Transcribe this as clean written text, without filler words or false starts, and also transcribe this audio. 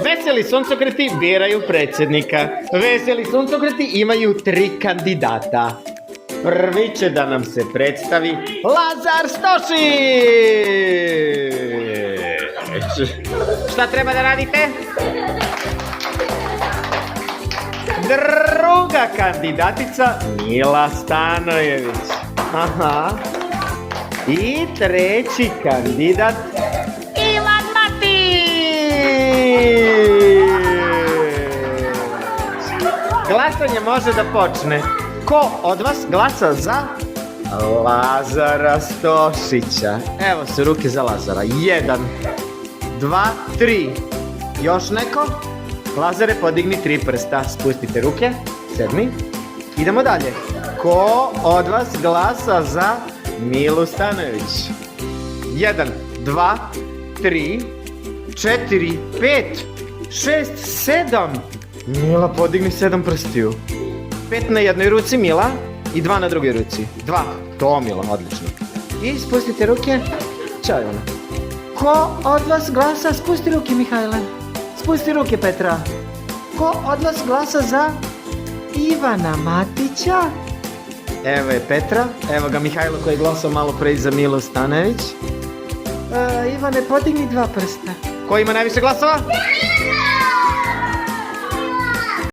Veseli suncokreti biraju predsjednika. Veseli suncokreti imaju 3 kandidata. Prvi će da nam se predstavi Lazar Stošić. Šta treba da radite? Druga kandidatica Mila Stanojević. Aha. I treći kandidat Ivan Matić. Glasanje može da počne. Ko od vas glasa za Lazara Stošića? Evo su ruke za Lazara. 1, 2, 3. Još neko? Lazare, podigni 3 prsta. Spustite ruke. 7. Idemo dalje. Ko od vas glasa za Milu Stanojević? 1, 2, 3, 4, 5, 6, 7. Mila, podigni 7 prstiju. 5 na jednoj ruci Mila i 2 na drugoj ruci. 2. To Mila, odlično. I spustite ruke. Ćao Ivana. Ko od vas glasa? Spusti ruke Mihajle. Spusti ruke Petra. Ko od vas glasa za Ivana Matića? Evo je Petra. Evo ga Mihajlo koji je glasao malo pre za Milu Stanojević. Ivane, podigni 2 prsta. Ko ima najviše glasova?